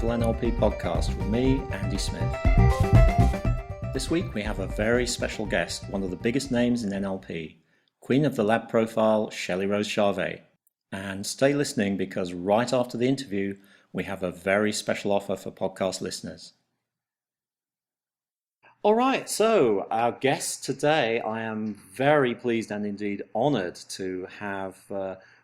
Successful NLP podcast with me, Andy Smith. This week we have a very special guest, one of the biggest names in NLP, Queen of the Lab Profile, Shelle Rose Charvet. And stay listening because right after the interview, we have a very special offer for podcast listeners. All right, so our guest today, I am very pleased and indeed honored to have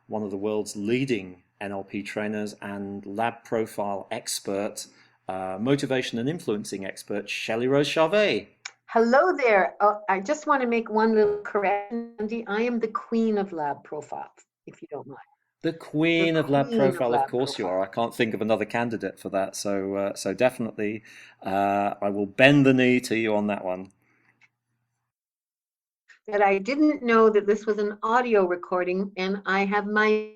one of the world's leading NLP trainers and lab profile expert, motivation and influencing expert, Shelle Rose Charvet. Hello there. I just want to make one little correction, Andy. I am the queen of lab profiles, if you don't mind. The queen of lab profile, of course you are. I can't think of another candidate for that, so definitely I will bend the knee to you on that one. But I didn't know that this was an audio recording, and I have my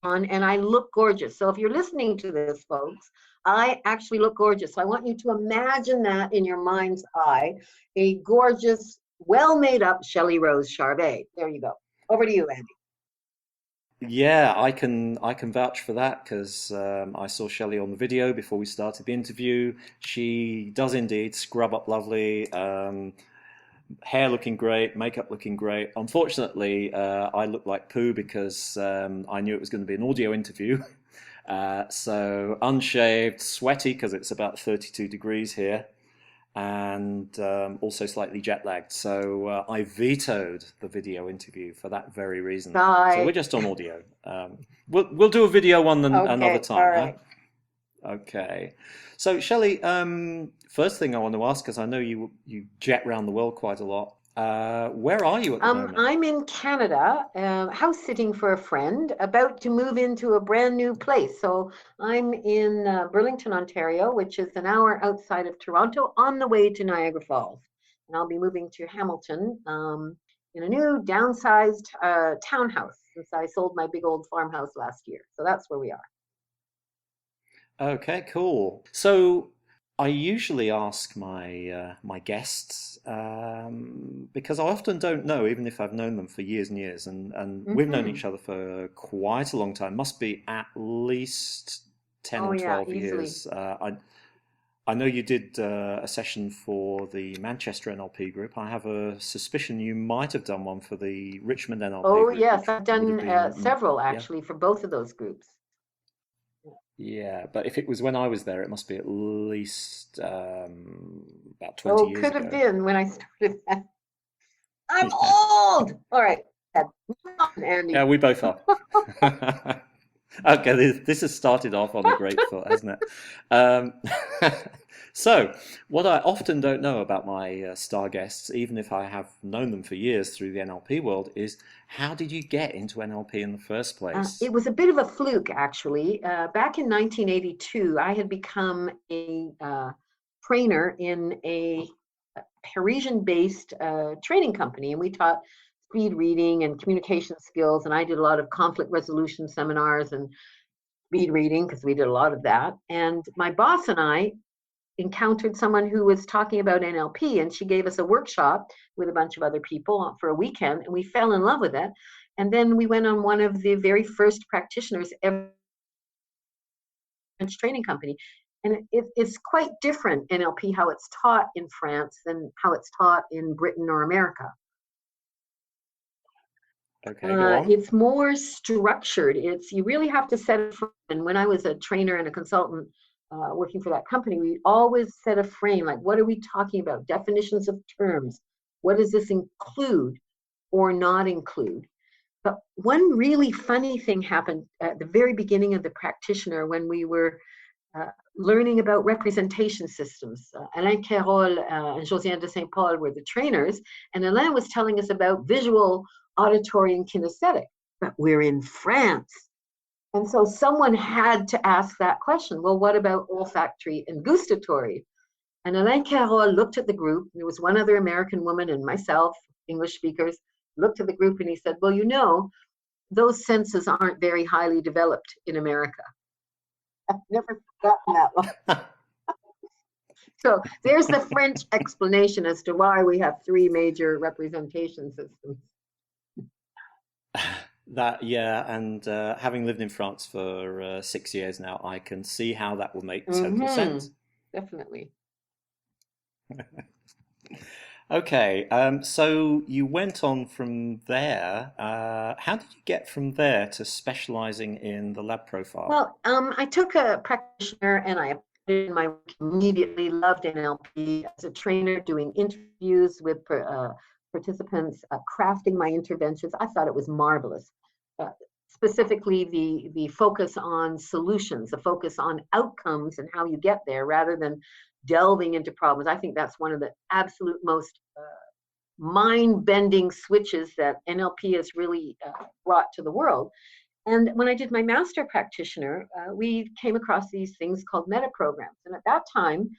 on, and I look gorgeous. So if you're listening to this, folks, I actually look gorgeous. So I want you to imagine that in your mind's eye, a gorgeous, well-made-up Shelle Rose Charvet. There you go. Over to you, Andy. Yeah, I can vouch for that because I saw Shelle on the video before we started the interview. She does indeed scrub up lovely, hair looking great, makeup looking great. Unfortunately, I look like poo because I knew it was going to be an audio interview. So unshaved, sweaty because it's about 32 degrees here, and also slightly jet lagged. So I vetoed the video interview for that very reason. So we're just on audio. We'll do a video one another time. All right. Huh? Okay. So Shelle, first thing I want to ask, because I know you jet around the world quite a lot. Where are you at the moment? I'm in Canada, house sitting for a friend, about to move into a brand new place. So I'm in Burlington, Ontario, which is an hour outside of Toronto, on the way to Niagara Falls. And I'll be moving to Hamilton in a new downsized townhouse since I sold my big old farmhouse last year. So that's where we are. Okay, cool. So I usually ask my guests because I often don't know, even if I've known them for years and years, and we've known each other for quite a long time. Must be at least 10 or 12 years. I know you did a session for the Manchester NLP group. I have a suspicion you might have done one for the Richmond NLP group. Oh, yes, I've done several actually for both of those groups. Yeah, but if it was when I was there, it must be at least about 20 years ago. Oh, could have been when I started that. I'm old! All right. Andy. Yeah, we both are. Okay, this has started off on a great foot, hasn't it? So, what I often don't know about my star guests, even if I have known them for years through the NLP world, is how did you get into NLP in the first place? It was a bit of a fluke, actually. Back in 1982, I had become a trainer in a Parisian-based training company, and we taught speed reading and communication skills, and I did a lot of conflict resolution seminars and speed reading because we did a lot of that. And my boss and I encountered someone who was talking about NLP, and she gave us a workshop with a bunch of other people for a weekend, and we fell in love with it. And then we went on one of the very first practitioners ever training company. And it's quite different, NLP, how it's taught in France than how it's taught in Britain or America. Okay, go on. It's more structured. You really have to set it. And when I was a trainer and a consultant working for that company, we always set a frame, like what are we talking about? Definitions of terms. What does this include or not include? But one really funny thing happened at the very beginning of the practitioner when we were learning about representation systems. Alain Carroll and Josiane de Saint Paul were the trainers, and Alain was telling us about visual, auditory, and kinesthetic. But we're in France. And so someone had to ask that question. Well, what about olfactory and gustatory? And Alain Carroll looked at the group. There was one other American woman and myself, English speakers, looked at the group and he said, well, you know, those senses aren't very highly developed in America. I've never forgotten that one. So there's the French explanation as to why we have three major representation systems. That, yeah, and having lived in France for 6 years now, I can see how that will make total Mm-hmm. sense. Definitely. Okay, so you went on from there. How did you get from there to specializing in the lab profile? Well, I took a practitioner and I applied it in my work immediately, loved NLP as a trainer, doing interviews with participants, crafting my interventions. I thought it was marvelous. Uh, Specifically, the focus on solutions, the focus on outcomes and how you get there rather than delving into problems. I think that's one of the absolute most mind bending switches that NLP has really brought to the world. And when I did my master practitioner, we came across these things called metaprograms. And at that time,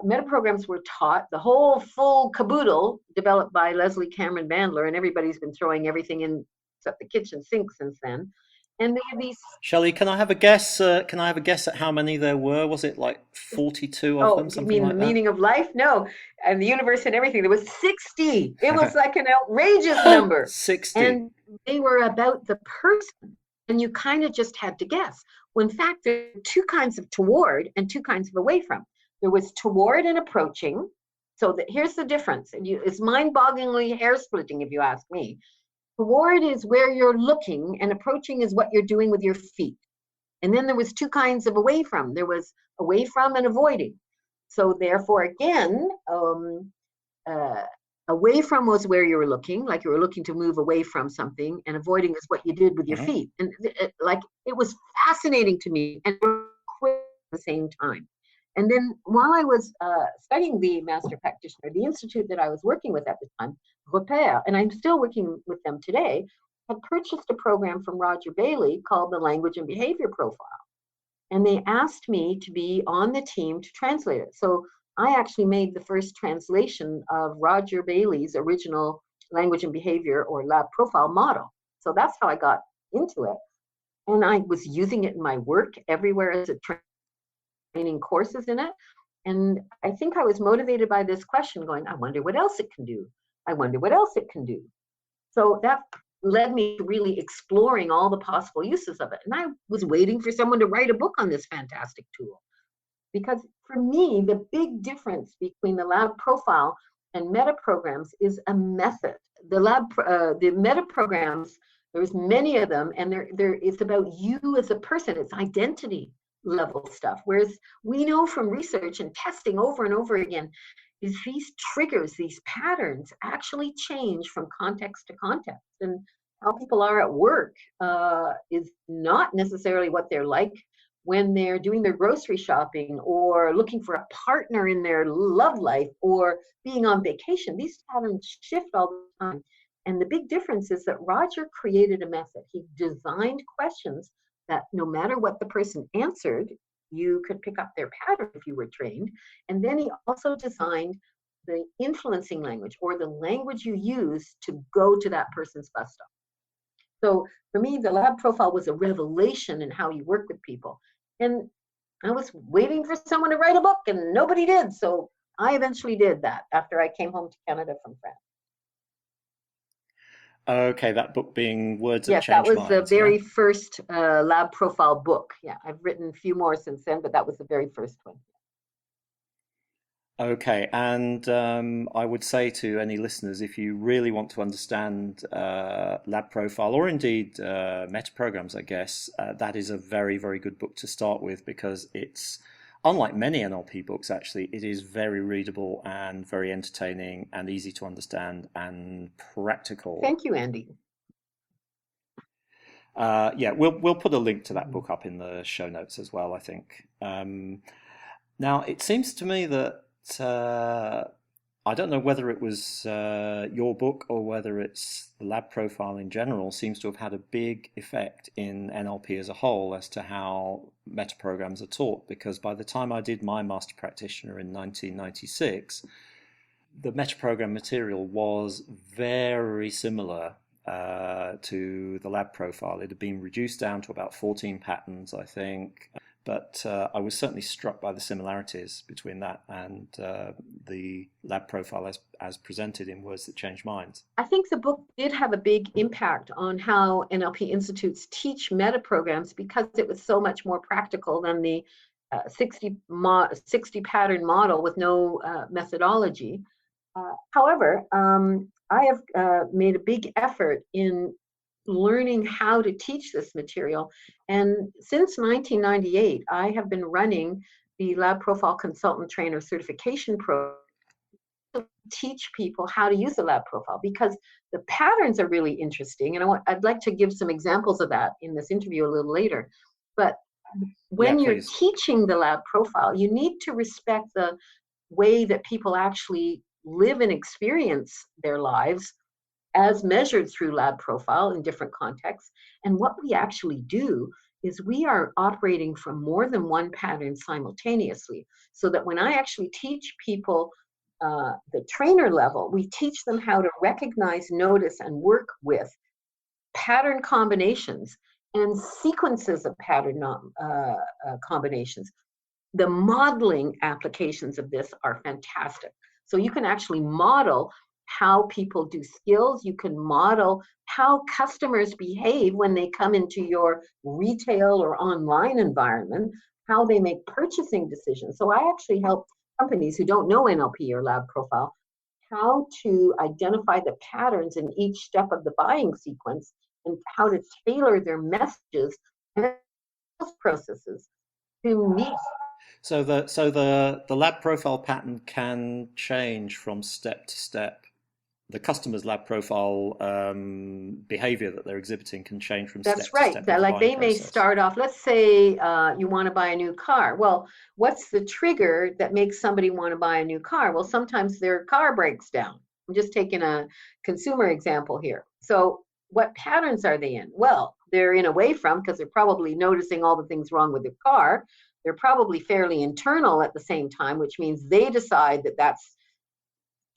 metaprograms were taught, the whole full caboodle developed by Leslie Cameron Bandler, and everybody's been throwing everything in except the kitchen sink since then. And they have these, Shelley, can I have a guess? Can I have a guess at how many there were? Was it like 42 of oh, them, you something mean the like that? meaning of life? No, and the universe and everything. There was 60. It was like an outrageous number. 60. And they were about the person. And you kind of just had to guess. Well, in fact, there are two kinds of toward and two kinds of away from. There was toward and approaching. So that here's the difference. And it's mind-bogglingly hair-splitting if you ask me. Toward is where you're looking, and approaching is what you're doing with your feet. And then there was two kinds of away from. There was away from and avoiding. So therefore, again, uh, away from was where you were looking, like you were looking to move away from something, and avoiding is what you did with your Hmm. feet. And like it was fascinating to me and at the same time. And then while I was studying the master practitioner, the institute that I was working with at the time, Repère, and I'm still working with them today, had purchased a program from Roger Bailey called the Language and Behavior Profile. And they asked me to be on the team to translate it. So I actually made the first translation of Roger Bailey's original language and behavior or lab profile model. So that's how I got into it. And I was using it in my work everywhere as a training courses in it. And I think I was motivated by this question going, I wonder what else it can do. I wonder what else it can do. So that led me to really exploring all the possible uses of it. And I was waiting for someone to write a book on this fantastic tool. Because for me, the big difference between the lab profile and meta programs is a method. The meta programs, there's many of them, and it's about you as a person. It's identity level stuff. Whereas we know from research and testing over and over again, is these triggers, these patterns actually change from context to context. And how people are at work is not necessarily what they're like when they're doing their grocery shopping or looking for a partner in their love life or being on vacation. These patterns shift all the time. And the big difference is that Roger created a method. He designed questions that no matter what the person answered, you could pick up their pattern if you were trained. And then he also designed the influencing language or the language you use to go to that person's bus stop. So for me, the lab profile was a revelation in how you work with people. And I was waiting for someone to write a book and nobody did. So I eventually did that after I came home to Canada from France. Okay, that book being Words That Yes, that Change was the Minds, yeah? very first lab profile book. Yeah, I've written a few more since then, but that was the very first one. Okay, and I would say to any listeners, if you really want to understand lab profile or indeed meta programs, I guess, that is a very, very good book to start with because it's, unlike many NLP books, actually, it is very readable and very entertaining and easy to understand and practical. Thank you, Andy. Yeah, we'll put a link to that Mhm. book up in the show notes as well, I think. Now, it seems to me that I don't know whether it was your book or whether it's the lab profile in general, seems to have had a big effect in NLP as a whole as to how metaprograms are taught. Because by the time I did my master practitioner in 1996, the metaprogram material was very similar to the lab profile. It had been reduced down to about 14 patterns, I think. but I was certainly struck by the similarities between that and the lab profile as presented in Words That Change Minds. I think the book did have a big impact on how NLP institutes teach metaprograms because it was so much more practical than the 60 pattern model with no methodology. However, I have made a big effort in learning how to teach this material. And since 1998, I have been running the Lab Profile Consultant Trainer Certification Program to teach people how to use the lab profile, because the patterns are really interesting. And I'd like to give some examples of that in this interview a little later. But when you're teaching the lab profile, you need to respect the way that people actually live and experience their lives as measured through lab profile in different contexts. And what we actually do is we are operating from more than one pattern simultaneously, so that when I actually teach people the trainer level, we teach them how to recognize, notice, and work with pattern combinations and sequences of pattern combinations. The modeling applications of this are fantastic. So you can actually model how people do skills. You can model how customers behave when they come into your retail or online environment, how they make purchasing decisions. So I actually help companies who don't know NLP or lab profile how to identify the patterns in each step of the buying sequence and how to tailor their messages and processes to meet. So the lab profile pattern can change from step to step. The customer's lab profile behavior that they're exhibiting can change from step to step. That's right. Like they may start off, let's say you want to buy a new car. Well, what's the trigger that makes somebody want to buy a new car? Well, sometimes their car breaks down. I'm just taking a consumer example here. So what patterns are they in? Well, they're in away from, because they're probably noticing all the things wrong with their car. They're probably fairly internal at the same time, which means they decide that that's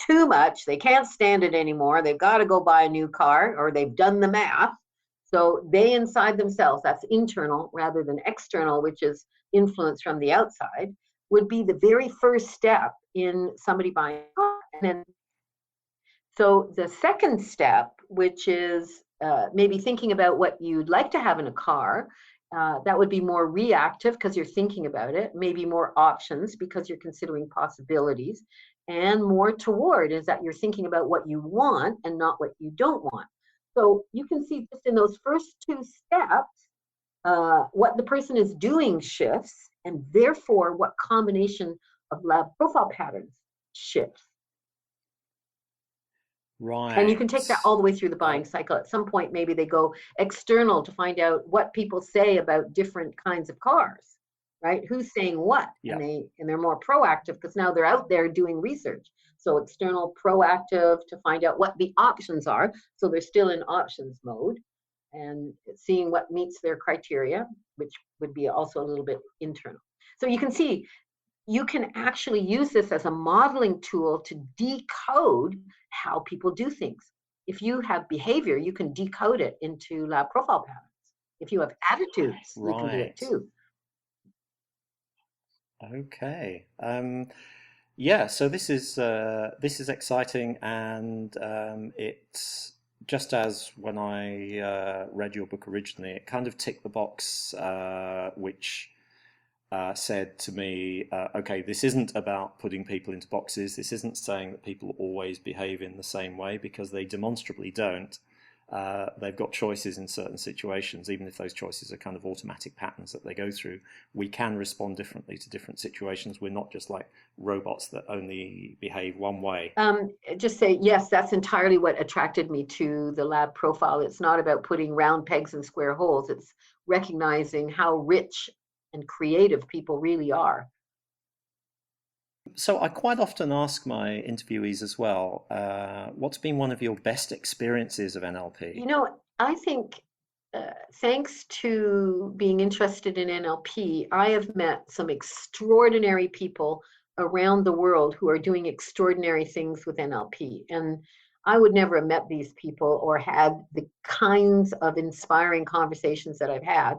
too much. They can't stand it anymore. They've got to go buy a new car, or they've done the math. So they inside themselves, that's internal rather than external, which is influence from the outside, would be the very first step in somebody buying a car. And then, so the second step, which is maybe thinking about what you'd like to have in a car, that would be more reactive because you're thinking about it, maybe more options because you're considering possibilities, and more toward is that you're thinking about what you want and not what you don't want. So you can see just in those first two steps, what the person is doing shifts, and therefore what combination of lab profile patterns shifts. Right. And you can take that all the way through the buying cycle. At some point, maybe they go external to find out what people say about different kinds of cars, right? Who's saying what? Yeah. And they're more proactive because now they're out there doing research. So external, proactive to find out what the options are. So they're still in options mode and seeing what meets their criteria, which would be also a little bit internal. So you can see, you can actually use this as a modeling tool to decode how people do things. If you have behavior, you can decode it into lab profile patterns. If you have attitudes, you can do it too. Okay. Yeah, so this is exciting, and it's just as when I read your book originally, it kind of ticked the box, which said to me, okay, this isn't about putting people into boxes. This isn't saying that people always behave in the same way, because they demonstrably don't. They've got choices in certain situations, even if those choices are kind of automatic patterns that they go through. We can respond differently to different situations. We're not just like robots that only behave one way. Just say, yes, that's entirely what attracted me to the lab profile. It's not about putting round pegs in square holes. It's recognizing how rich and creative people really are. So I quite often ask my interviewees as well, what's been one of your best experiences of NLP? You know, I think thanks to being interested in NLP, I have met some extraordinary people around the world who are doing extraordinary things with NLP. And I would never have met these people or had the kinds of inspiring conversations that I've had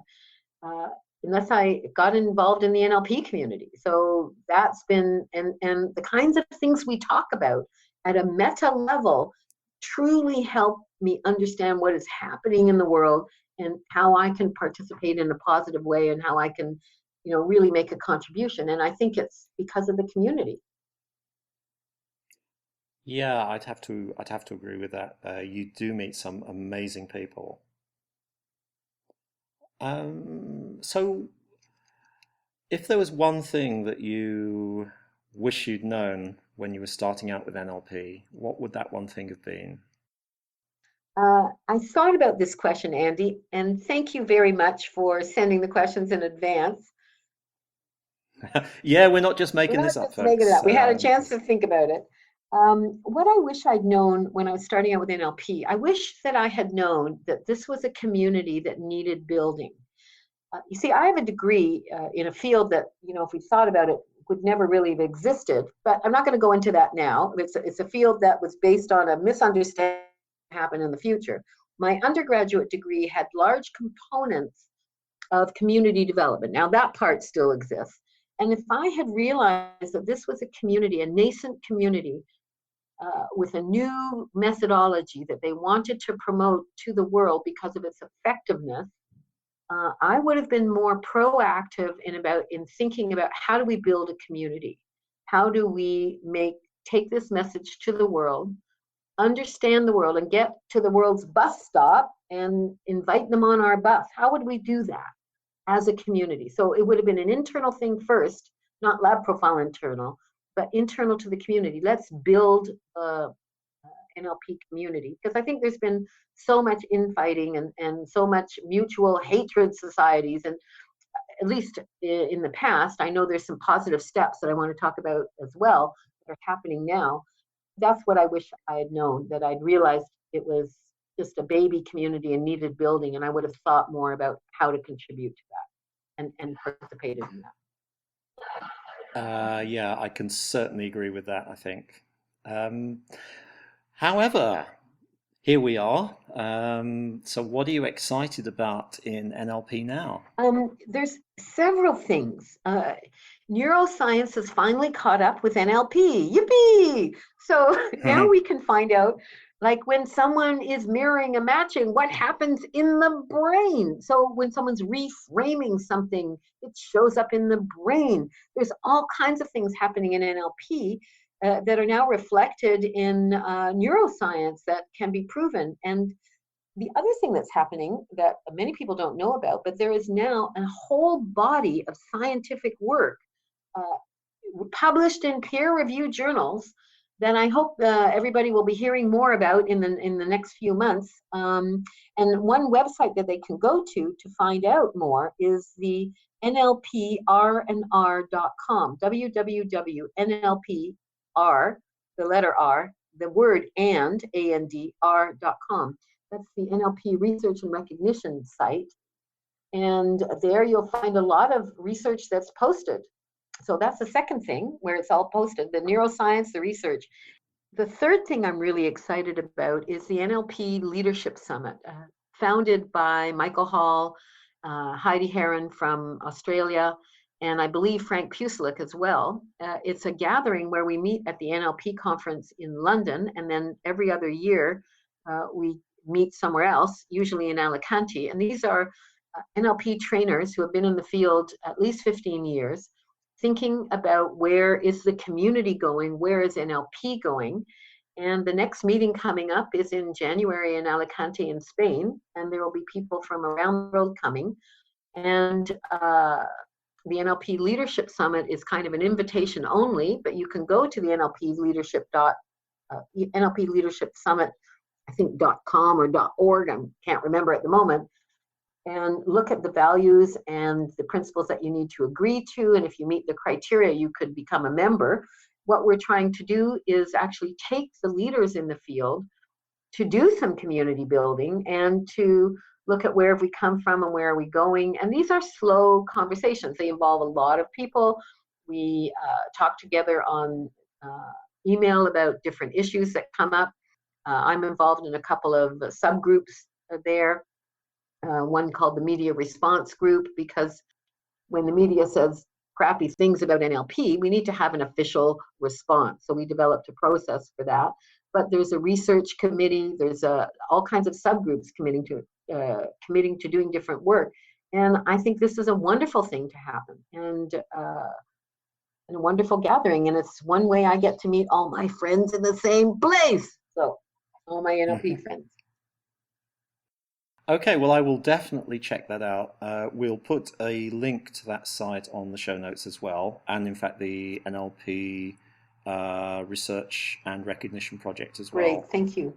unless I got involved in the NLP community. So that's been, and the kinds of things we talk about at a meta level truly help me understand what is happening in the world and how I can participate in a positive way and how I can, really make a contribution. And I think it's because of the community. Yeah, I'd have to agree with that. You do meet some amazing people. So if there was one thing that you wish you'd known when you were starting out with NLP, what would that one thing have been? I thought about this question, Andy, and thank you very much for sending the questions in advance. Yeah, we're not just We're making not this up, just making it folks. up. We had a chance to think about it. What I wish I'd known when I was starting out with NLP, I wish that I had known that this was a community that needed building. You see, I have a degree in a field that, if we thought about it, would never really have existed. But I'm not going to go into that now. It's a field that was based on a misunderstanding of what happened in the future. My undergraduate degree had large components of community development. Now, that part still exists. And if I had realized that this was a community, a nascent community, with a new methodology that they wanted to promote to the world because of its effectiveness, I would have been more proactive in thinking about how do we build a community? How do we take this message to the world, understand the world, and get to the world's bus stop and invite them on our bus? How would we do that as a community? So it would have been an internal thing first, not lab profile internal, but internal to the community. Let's build NLP community, because I think there's been so much infighting and so much mutual hatred societies, and at least in the past, I know there's some positive steps that I want to talk about as well that are happening now. That's what I wish I had known, that I'd realized it was just a baby community and needed building, and I would have thought more about how to contribute to that and participated in that. Yeah, I can certainly agree with that, I think. Um, However, here we are. So what are you excited about in NLP now? There's several things. Neuroscience has finally caught up with NLP. Yippee! So now we can find out, like when someone is mirroring a matching, what happens in the brain. So when someone's reframing something, it shows up in the brain. There's all kinds of things happening in NLP that are now reflected in neuroscience that can be proven. And the other thing that's happening that many people don't know about, but there is now a whole body of scientific work uh, published in peer-reviewed journals that I hope everybody will be hearing more about in the next few months. And one website that they can go to find out more is the NLPRandR.com, www.nlpr, the letter R, the word AND, that's the NLP Research and Recognition site. And there you'll find a lot of research that's posted. So that's the second thing where it's all posted, the neuroscience, the research. The third thing I'm really excited about is the NLP Leadership Summit, founded by Michael Hall, Heidi Heron from Australia, and I believe Frank Puslik as well. It's a gathering where we meet at the NLP conference in London, and then every other year we meet somewhere else, usually in Alicante. And these are NLP trainers who have been in the field at least 15 years, thinking about where is the community going, where is NLP going. And the next meeting coming up is in January in Alicante in Spain, and there will be people from around the world coming. And the NLP Leadership Summit is kind of an invitation only, but you can go to the NLP Leadership Summit, I think .com or .org, I can't remember at the moment, and look at the values and the principles that you need to agree to. And if you meet the criteria, you could become a member. What we're trying to do is actually take the leaders in the field to do some community building and to look at where have we come from and where are we going. And these are slow conversations. They involve a lot of people. We talk together on email about different issues that come up. I'm involved in a couple of subgroups there. One called the Media Response Group, because when the media says crappy things about NLP, we need to have an official response. So we developed a process for that. But there's a research committee. There's all kinds of subgroups committing to doing different work. And I think this is a wonderful thing to happen, and a wonderful gathering. And it's one way I get to meet all my friends in the same place. So all my NLP friends. Okay, well, I will definitely check that out. We'll put a link to that site on the show notes as well, and in fact, the NLP Research and Recognition Project as well. Great, thank you.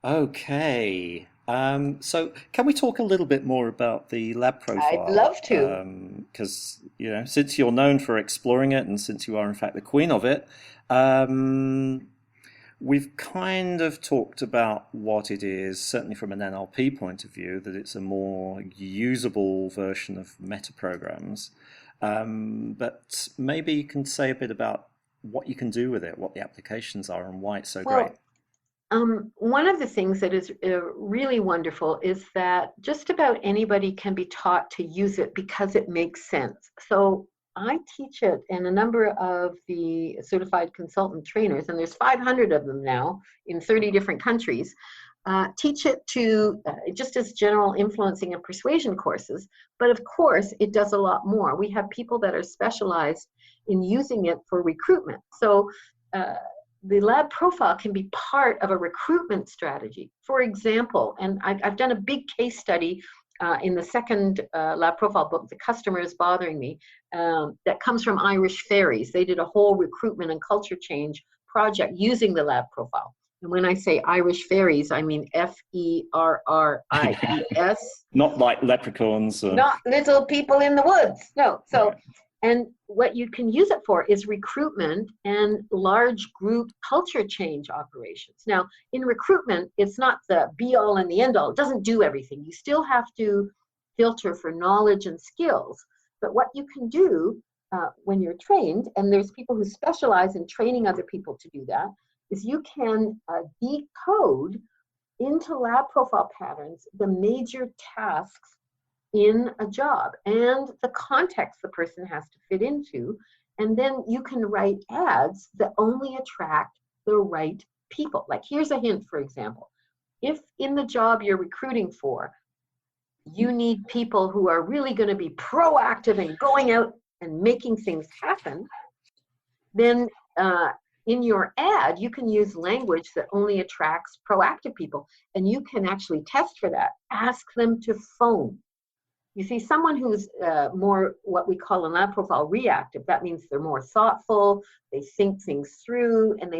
Okay, so can we talk a little bit more about the lab profile? I'd love to. Because, you know, since you're known for exploring it, and since you are in fact the queen of it, we've kind of talked about what it is, certainly from an NLP point of view, that it's a more usable version of metaprograms. But maybe you can say a bit about what you can do with it, what the applications are, and why it's so great. One of the things that is really wonderful is that just about anybody can be taught to use it because it makes sense. So I teach it, and a number of the certified consultant trainers, and there's 500 of them now in 30 different countries, teach it to just as general influencing and persuasion courses. But of course, it does a lot more. We have people that are specialized in using it for recruitment. So the lab profile can be part of a recruitment strategy. For example, and I've done a big case study in the second lab profile book, The Customer is Bothering Me, that comes from Irish Ferries. They did a whole recruitment and culture change project using the lab profile. And when I say Irish Ferries, I mean Ferries. Not like leprechauns. Not little people in the woods. No. So, right. And what you can use it for is recruitment and large group culture change operations. Now, in recruitment, it's not the be-all and the end-all. It doesn't do everything. You still have to filter for knowledge and skills. But what you can do when you're trained, and there's people who specialize in training other people to do that, is you can decode into lab profile patterns the major tasks in a job and the context the person has to fit into. And then you can write ads that only attract the right people. Like, here's a hint, for example. If in the job you're recruiting for, you need people who are really going to be proactive and going out and making things happen, then in your ad, you can use language that only attracts proactive people. And you can actually test for that. Ask them to phone. You see, someone who's more what we call in lab profile reactive, that means they're more thoughtful, they think things through, and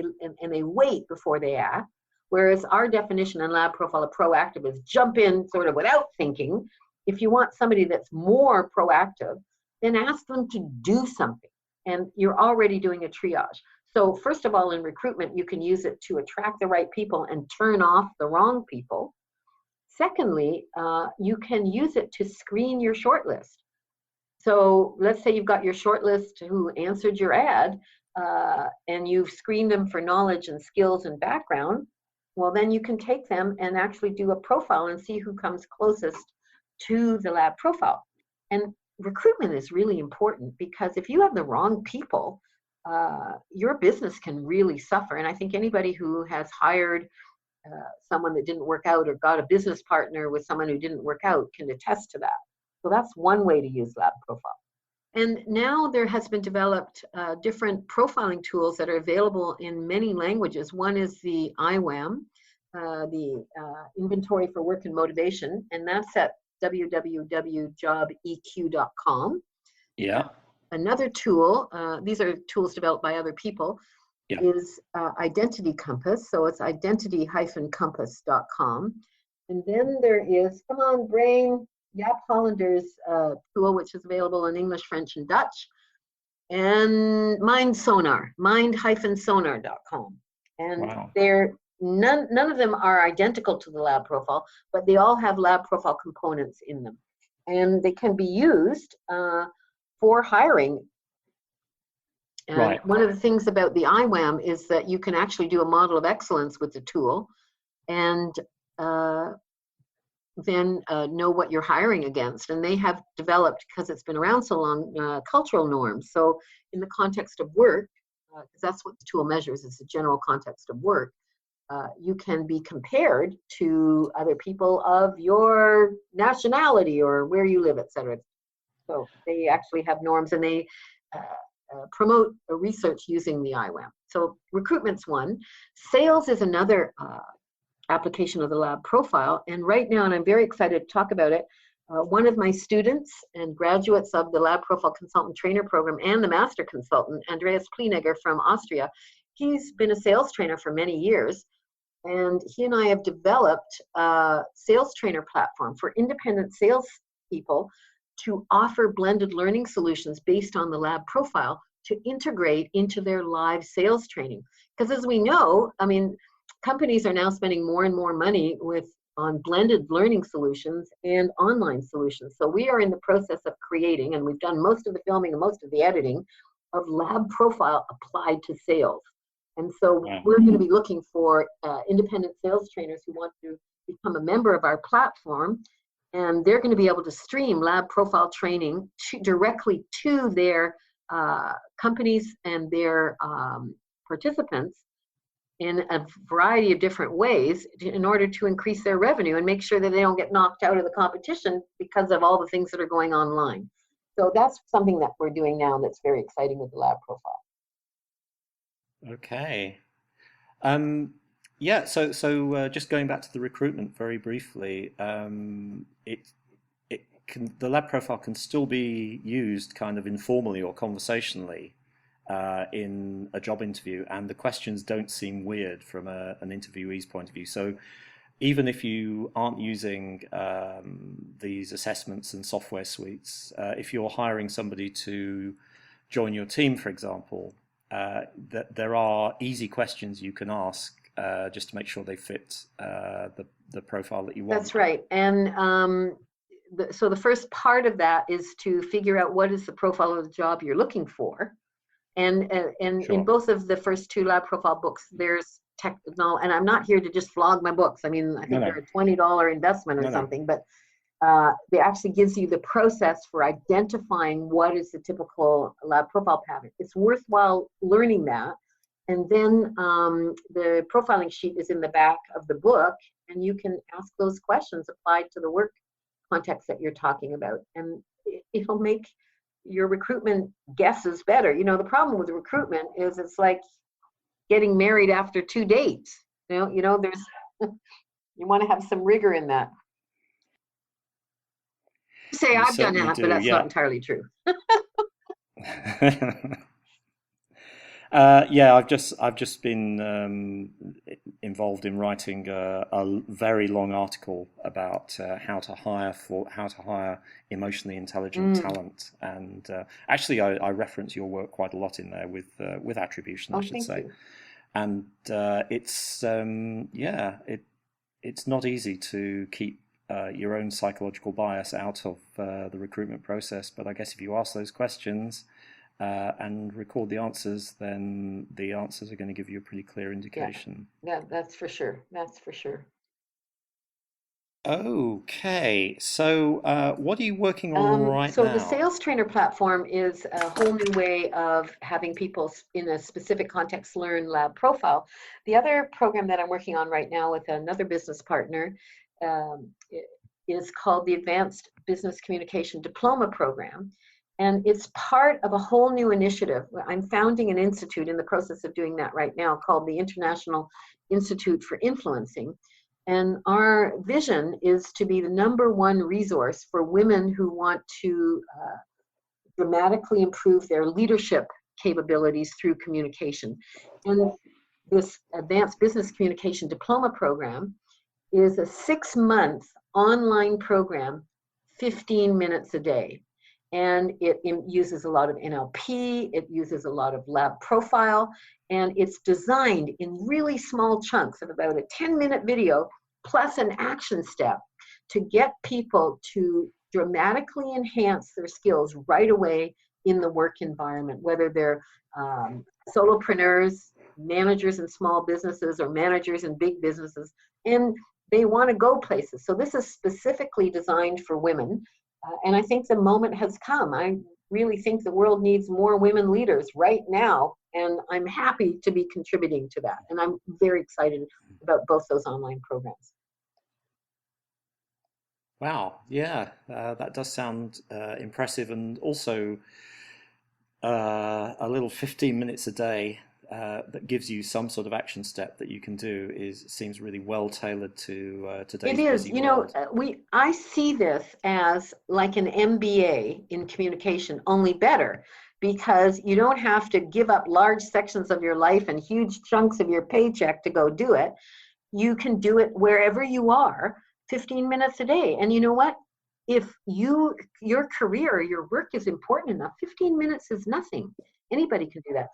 they wait before they act. Whereas our definition in lab profile of proactive is jump in sort of without thinking. If you want somebody that's more proactive, then ask them to do something. And you're already doing a triage. So first of all, in recruitment, you can use it to attract the right people and turn off the wrong people. Secondly, you can use it to screen your shortlist. So let's say you've got your shortlist who answered your ad, and you've screened them for knowledge and skills and background. Well, then you can take them and actually do a profile and see who comes closest to the lab profile. And recruitment is really important, because if you have the wrong people, your business can really suffer. And I think anybody who has hired someone that didn't work out, or got a business partner with someone who didn't work out, can attest to that. So that's one way to use lab profile. And now there has been developed different profiling tools that are available in many languages. One is the IWAM, the Inventory for Work and Motivation, and that's at www.jobeq.com. Yeah. Another tool, these are tools developed by other people, yeah. is Identity Compass. So it's identity-compass.com. And then there is, come on, brain, Jaap Hollander's tool, which is available in English, French, and Dutch. And Mind Sonar, mind-sonar.com. And wow. they're none of them are identical to the lab profile, but they all have lab profile components in them. And they can be used for hiring. And right. One of the things about the IWAM is that you can actually do a model of excellence with the tool. And then know what you're hiring against. And they have developed, because it's been around so long, cultural norms. So in the context of work, because that's what the tool measures, is the general context of work, you can be compared to other people of your nationality or where you live, et cetera. So they actually have norms, and they promote research using the IWAM. So recruitment's one. Sales is another application of the lab profile. And right now, and I'm very excited to talk about it, one of my students and graduates of the Lab Profile Consultant Trainer Program and the Master Consultant, Andreas Pleenegger from Austria, he's been a sales trainer for many years. And he and I have developed a sales trainer platform for independent sales people to offer blended learning solutions based on the lab profile to integrate into their live sales training. Because as we know, I mean, companies are now spending more and more money on blended learning solutions and online solutions. So we are in the process of creating, and we've done most of the filming and most of the editing of lab profile applied to sales. And so we're going to be looking for independent sales trainers who want to become a member of our platform, and they're going to be able to stream lab profile training directly to their companies and their participants in a variety of different ways in order to increase their revenue and make sure that they don't get knocked out of the competition because of all the things that are going online. So that's something that we're doing now that's very exciting with the lab profile. Okay. Yeah, so just going back to the recruitment very briefly, the lab profile can still be used kind of informally or conversationally in a job interview, and the questions don't seem weird from an interviewee's point of view. So even if you aren't using these assessments and software suites, if you're hiring somebody to join your team, for example, that there are easy questions you can ask just to make sure they fit the profile that you want. That's right. And so the first part of that is to figure out what is the profile of the job you're looking for. And Sure. in both of the first two lab profile books, there's technical, and I'm not here to just flog my books. I mean, I think they're a $20 investment or something, but it actually gives you the process for identifying what is the typical lab profile pattern. It's worthwhile learning that. And then the profiling sheet is in the back of the book, and you can ask those questions applied to the work context that you're talking about. And it'll make your recruitment guesses better. You know, the problem with recruitment is it's like getting married after 2 dates. You know, there's you want to have some rigor in that. Say I've done that, but that's not entirely true. Yeah, I've just been involved in writing a very long article about how to hire emotionally intelligent talent, and actually I reference your work quite a lot in there with attribution, I should say. You. And it's it's not easy to keep your own psychological bias out of the recruitment process, but I guess if you ask those questions and record the answers, then the answers are going to give you a pretty clear indication. Yeah, that's for sure. That's for sure. Okay, so what are you working on right now? So the sales trainer platform is a whole new way of having people in a specific context learn lab profile. The other program that I'm working on right now with another business partner is called the Advanced Business Communication Diploma Program. And it's part of a whole new initiative. I'm founding an institute, in the process of doing that right now, called the International Institute for Influencing. And our vision is to be the #1 resource for women who want to dramatically improve their leadership capabilities through communication. And this Advanced Business Communication Diploma Program is a 6-month online program, 15 minutes a day. And it uses a lot of NLP, it uses a lot of lab profile, and it's designed in really small chunks of about a 10-minute video plus an action step to get people to dramatically enhance their skills right away in the work environment, whether they're solopreneurs, managers in small businesses, or managers in big businesses. And they want to go places. So this is specifically designed for women. And I think the moment has come. I really think the world needs more women leaders right now. And I'm happy to be contributing to that. And I'm very excited about both those online programs. Wow, yeah, that does sound impressive, and also a little 15 minutes a day that gives you some sort of action step that you can do seems really well tailored to today's It is, busy world. I see this as like an MBA in communication, only better, because you don't have to give up large sections of your life and huge chunks of your paycheck to go do it. You can do it wherever you are, 15 minutes a day. And you know what? If your career, your work is important enough, 15 minutes is nothing. Anybody can do that.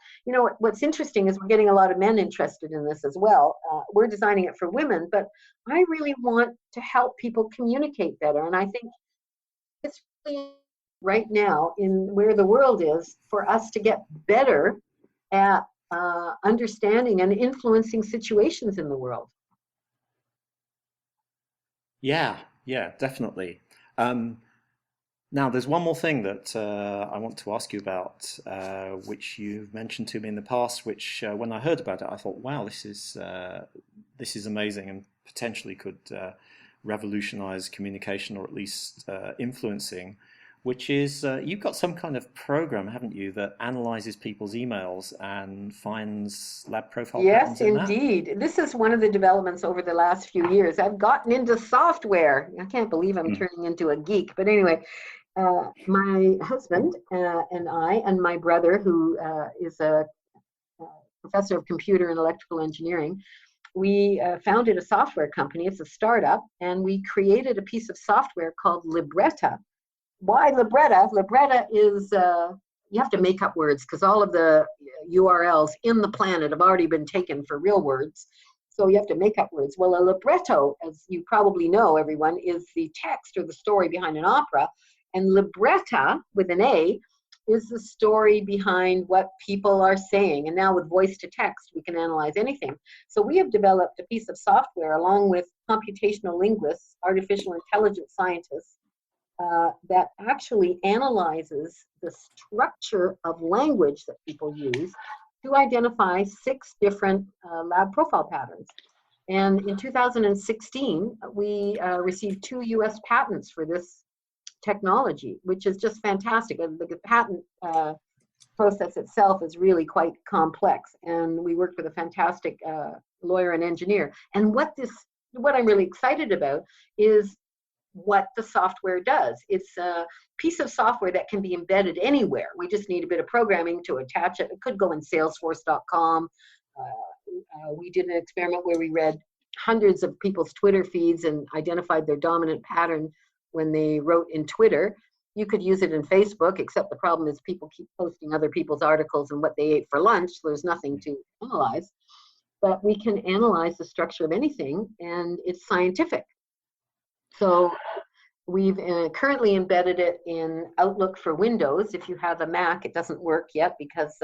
What's interesting is we're getting a lot of men interested in this as well. We're designing it for women, but I really want to help people communicate better. And I think it's really right now in where the world is for us to get better at understanding and influencing situations in the world. Yeah, yeah, definitely. Now, there's one more thing that I want to ask you about, which you've mentioned to me in the past. Which, when I heard about it, I thought, "Wow, this is amazing, and potentially could revolutionize communication, or at least influencing." Which is, you've got some kind of program, haven't you, that analyzes people's emails and finds lab profile patterns Yes, in that? indeed. This is one of the developments over the last few years. I've gotten into software. I can't believe I'm Hmm. turning into a geek. But anyway, my husband and I, and my brother, who is a professor of computer and electrical engineering, we founded a software company. It's a startup, and we created a piece of software called Libretta. Why Libretta? Libretta is, you have to make up words because all of the URLs in the planet have already been taken for real words. So you have to make up words. Well, a libretto, as you probably know, everyone, is the text or the story behind an opera. And libretta, with an A, is the story behind what people are saying. And now with voice to text, we can analyze anything. So we have developed a piece of software along with computational linguists, artificial intelligence scientists, that actually analyzes the structure of language that people use to identify 6 different lab profile patterns. And in 2016, we received 2 US patents for this technology, which is just fantastic. The patent process itself is really quite complex, and we worked with a fantastic lawyer and engineer. And what I'm really excited about is what the software does. It's a piece of software that can be embedded anywhere. We just need a bit of programming to attach it. It could go in Salesforce.com. We did an experiment where we read hundreds of people's Twitter feeds and identified their dominant pattern when they wrote in Twitter. You could use it in Facebook, except the problem is people keep posting other people's articles and what they ate for lunch, so there's nothing to analyze. But we can analyze the structure of anything, and it's scientific. So we've currently embedded it in Outlook for Windows. If you have a Mac, it doesn't work yet because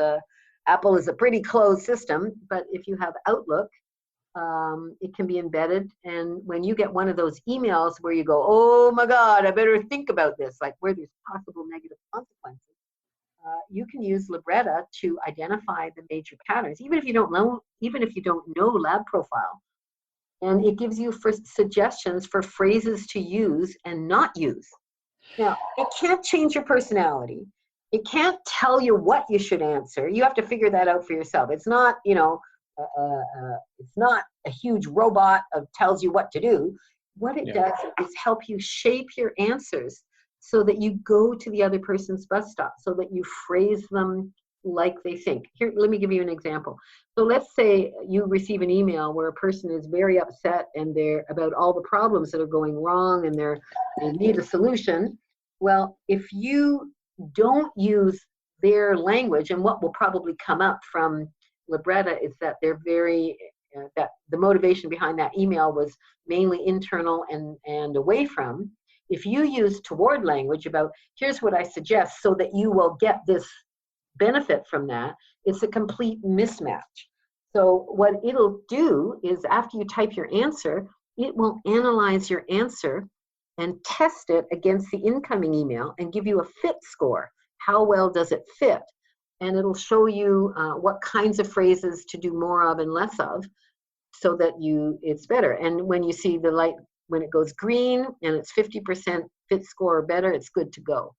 Apple is a pretty closed system. But if you have Outlook, it can be embedded. And when you get one of those emails where you go, "Oh my God, I better think about this," like where there's possible negative consequences, you can use Libretta to identify the major patterns, even if you don't know lab profile. And it gives you suggestions for phrases to use and not use. Now, it can't change your personality. It can't tell you what you should answer. You have to figure that out for yourself. It's not, it's not a huge robot that tells you what to do. What it does is help you shape your answers so that you go to the other person's bus stop, so that you phrase them like they think. Here, let me give you an example. So let's say you receive an email where a person is very upset and they're about all the problems that are going wrong and they need a solution. Well, if you don't use their language, and what will probably come up from Libretta is that they're that the motivation behind that email was mainly internal and away from. If you use toward language about, "Here's what I suggest so that you will get this benefit from that," it's a complete mismatch. So what it'll do is after you type your answer, it will analyze your answer and test it against the incoming email and give you a fit score. How well does it fit? And it'll show you what kinds of phrases to do more of and less of, so that it's better. And when you see the light, when it goes green and it's 50% fit score or better, it's good to go.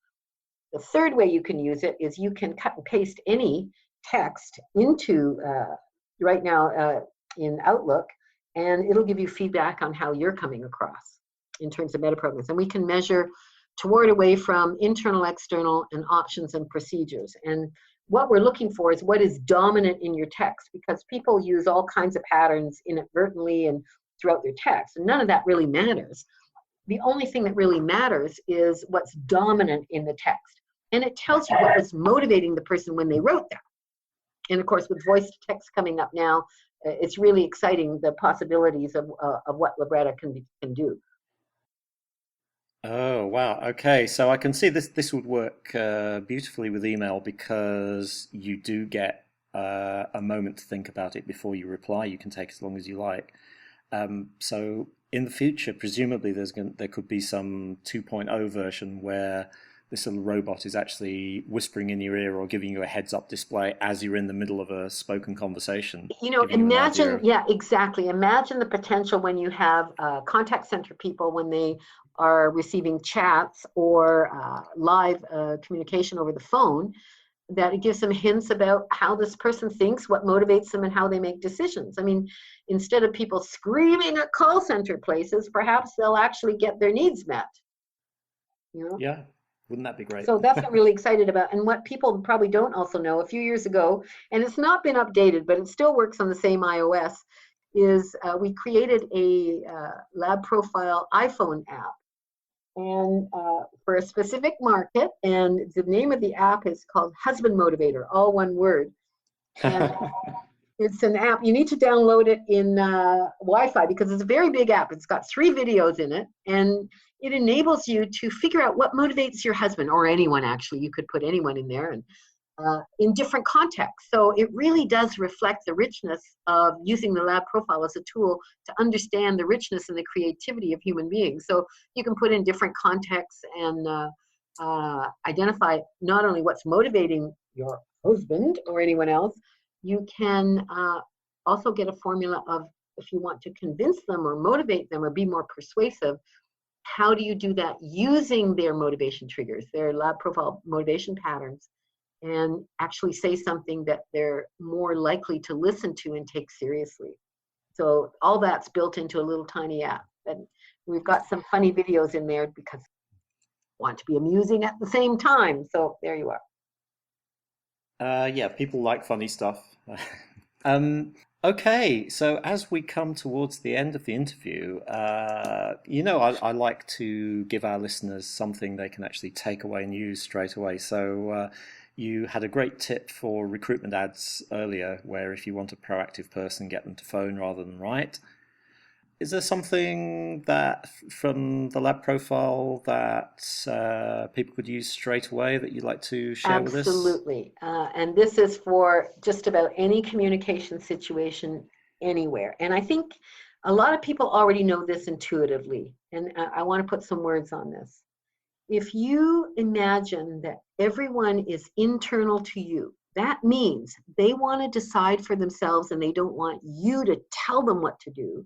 The third way you can use it is you can cut and paste any text into right now in Outlook, and it'll give you feedback on how you're coming across in terms of metaprograms. And we can measure toward away from internal, external, and options and procedures. And what we're looking for is what is dominant in your text, because people use all kinds of patterns inadvertently and throughout their text, and none of that really matters. The only thing that really matters is what's dominant in the text. And it tells you what was motivating the person when they wrote that. And of course, with voice to text coming up now, it's really exciting, the possibilities of what Libretta can do. Oh, wow. Okay, so I can see this would work beautifully with email, because you do get a moment to think about it before you reply. You can take as long as you like. So in the future, presumably there could be some 2.0 version where this little robot is actually whispering in your ear or giving you a heads-up display as you're in the middle of a spoken conversation. Imagine, yeah, exactly. Imagine the potential when you have contact center people, when they are receiving chats or live communication over the phone, that it gives them hints about how this person thinks, what motivates them, and how they make decisions. I mean, instead of people screaming at call center places, perhaps they'll actually get their needs met. Yeah. Wouldn't that be great? So that's what I'm really excited about. And what people probably don't also know, a few years ago, and it's not been updated, but it still works on the same iOS, is we created a lab profile iPhone app, and for a specific market. And the name of the app is called Husband Motivator, all one word. And it's an app. You need to download it in Wi-Fi, because it's a very big app. It's got 3 videos in it, and it enables you to figure out what motivates your husband, or anyone, actually. You could put anyone in there, and in different contexts. So it really does reflect the richness of using the lab profile as a tool to understand the richness and the creativity of human beings. So you can put in different contexts and identify not only what's motivating your husband or anyone else. You can also get a formula of, if you want to convince them or motivate them or be more persuasive, how do you do that using their motivation triggers, their lab profile motivation patterns, and actually say something that they're more likely to listen to and take seriously. So all that's built into a little tiny app. And we've got some funny videos in there because we want to be amusing at the same time. So there you are. Yeah, people like funny stuff. Okay, so as we come towards the end of the interview, I like to give our listeners something they can actually take away and use straight away. So you had a great tip for recruitment ads earlier, where if you want a proactive person, get them to phone rather than write. Is there something that from the lab profile that people could use straight away that you'd like to share with us? Absolutely. And this is for just about any communication situation anywhere. And I think a lot of people already know this intuitively. And I want to put some words on this. If you imagine that everyone is internal to you, that means they want to decide for themselves and they don't want you to tell them what to do.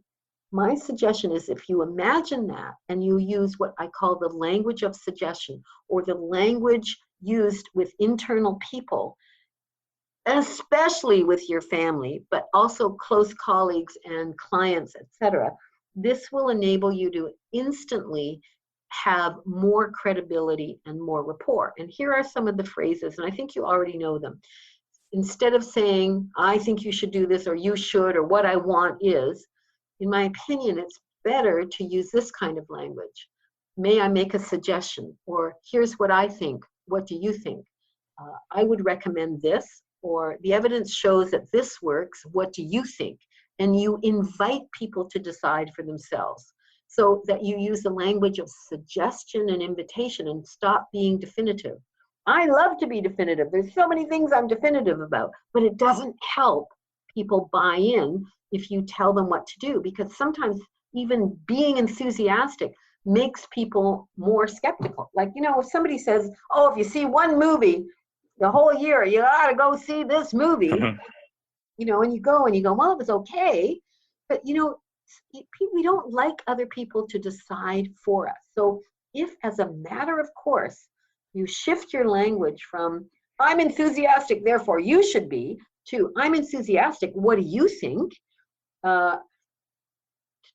My suggestion is, if you imagine that and you use what I call the language of suggestion, or the language used with internal people, especially with your family, but also close colleagues and clients, etc., this will enable you to instantly have more credibility and more rapport. And here are some of the phrases, and I think you already know them. Instead of saying, I think you should do this, or you should, or what I want is, in my opinion, it's better to use this kind of language. May I make a suggestion? Or here's what I think. What do you think? I would recommend this, or the evidence shows that this works. What do you think? And you invite people to decide for themselves, so that you use the language of suggestion and invitation and stop being definitive. I love to be definitive. There's so many things I'm definitive about, but it doesn't help people buy in if you tell them what to do, because sometimes even being enthusiastic makes people more skeptical. Like, if somebody says, oh, if you see one movie the whole year, you gotta go see this movie, and you go, well, it was okay. But, we don't like other people to decide for us. So if, as a matter of course, you shift your language from, I'm enthusiastic, therefore you should be, to, I'm enthusiastic, what do you think?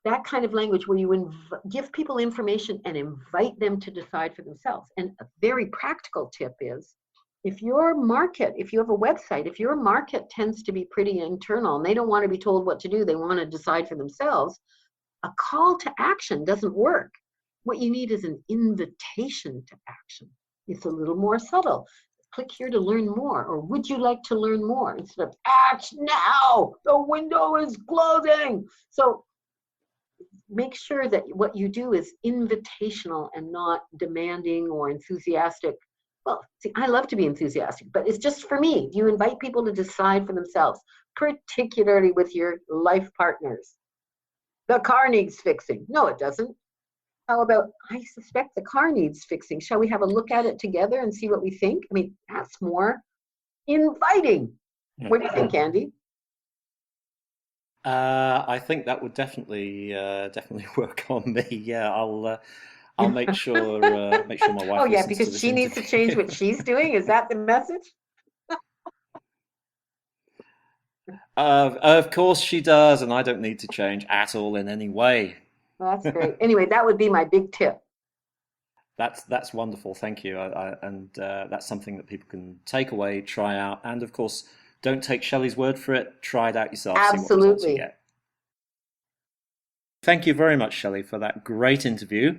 That kind of language where you give people information and invite them to decide for themselves. And a very practical tip is, if you have a website, if your market tends to be pretty internal and they don't want to be told what to do, they want to decide for themselves, a call to action doesn't work. What you need is an invitation to action. It's a little more subtle. Click here to learn more, or would you like to learn more? Instead of act now, the window is closing. So make sure that what you do is invitational and not demanding or enthusiastic. Well, see, I love to be enthusiastic, but it's just for me. You invite people to decide for themselves, particularly with your life partners. The car needs fixing. No, it doesn't. How about, I suspect the car needs fixing. Shall we have a look at it together and see what we think? I mean, that's more inviting. What do you think, Andy? I think that would definitely work on me. Yeah, I'll make sure my wife. Oh yeah, listens because to she needs to change what she's doing. Is that the message? Of course she does, and I don't need to change at all in any way. Well, that's great. Anyway, that would be my big tip. That's wonderful. Thank you. That's something that people can take away, try out, and of course, don't take Shelle's word for it. Try it out yourself. See what results you get. Thank you very much, Shelle, for that great interview.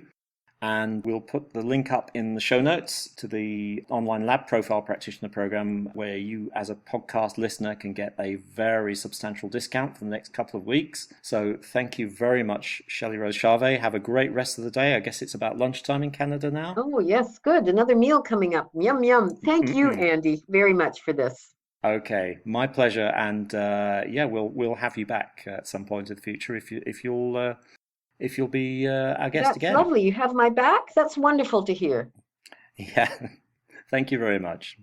And we'll put the link up in the show notes to the online lab profile practitioner program, where you as a podcast listener can get a very substantial discount for the next couple of weeks. So thank you very much, Shelle Rose Charvet. Have a great rest of the day. I guess it's about lunchtime in Canada now. Oh, yes. Good. Another meal coming up. Yum, yum. Thank you, Andy, very much for this. Okay, my pleasure. And we'll have you back at some point in the future if you'll be our guest again. That's lovely. You have my back? That's wonderful to hear. Yeah. Thank you very much.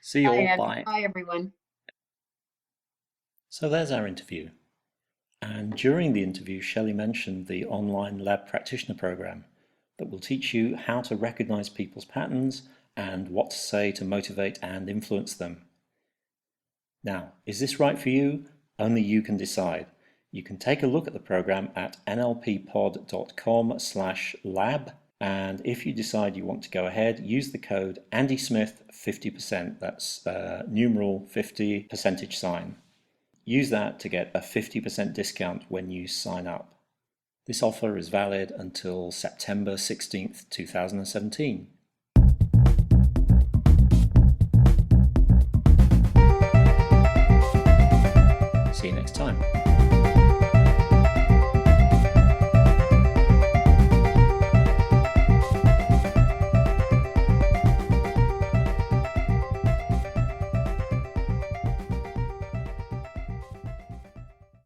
See you all. Bye. Bye, everyone. So there's our interview. And during the interview, Shelle mentioned the online lab practitioner program that will teach you how to recognize people's patterns and what to say to motivate and influence them. Now, is this right for you? Only you can decide. You can take a look at the program at nlppod.com/lab, and if you decide you want to go ahead, use the code AndySmith50%. That's numeral 50 percentage sign. Use that to get a 50% discount when you sign up. This offer is valid until September 16th, 2017. See you next time.